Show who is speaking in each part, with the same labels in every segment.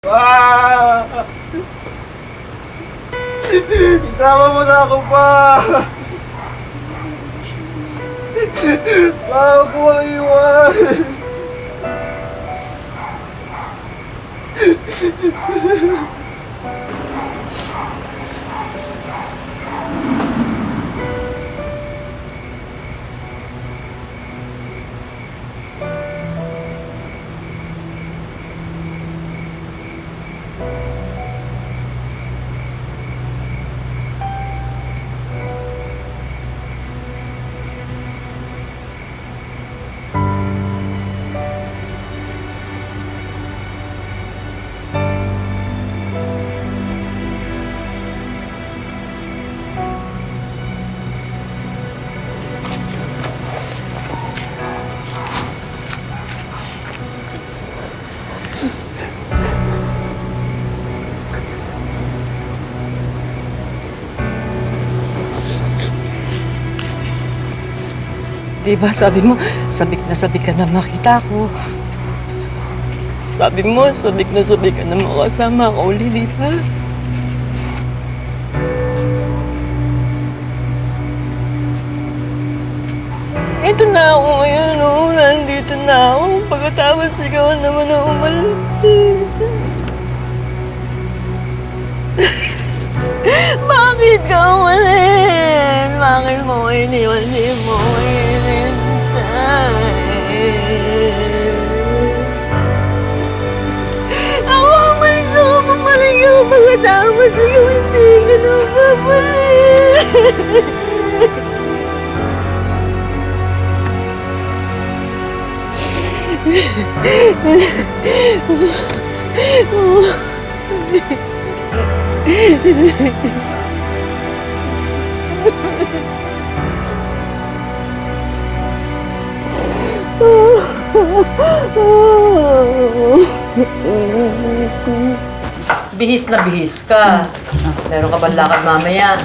Speaker 1: Ah! Isama mo na ako pa! Huwag mo iwan!
Speaker 2: Diba sabi mo, sabik ka na makita ko. Sabi mo, sabik ka na makasama ako uli, diba? Ito na ako ngayon, oh. Nandito na ako. Pagkatapos ikaw naman na umalis. Bakit ka umalis? Bakit mo iniwan mo? Ako umalis ako, pumalik ako pagkatapos ikaw hindi ka na babalik.
Speaker 3: Bihis na bihis ka. Meron ka bang lakad mamaya?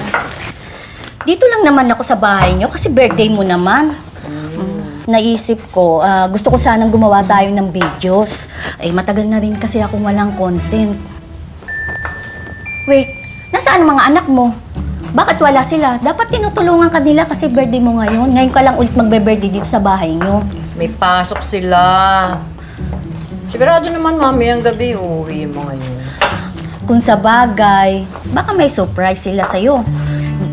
Speaker 4: Dito lang naman ako sa bahay niyo kasi birthday mo naman. Naisip ko, gusto ko sanang gumawa tayo ng videos. Eh, matagal na rin kasi ako walang content. Wait, nasaan ang mga anak mo? Bakit wala sila? Dapat tinutulungan ka nila kasi birthday mo ngayon. Ngayon ka lang ulit magbe-birthday dito sa bahay niyo.
Speaker 3: May pasok sila. Sigurado naman mamayang gabi uuwi mo ngayon.
Speaker 4: Kung sa bagay, baka may surprise sila sa'yo.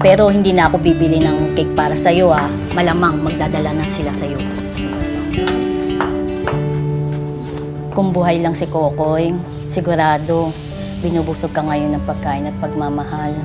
Speaker 4: Pero hindi na ako bibili ng cake para sa'yo, ah. Malamang magdadala na sila sa'yo. Kung buhay lang si Kokoy, sigurado binubusog ka ngayon ng pagkain at pagmamahal.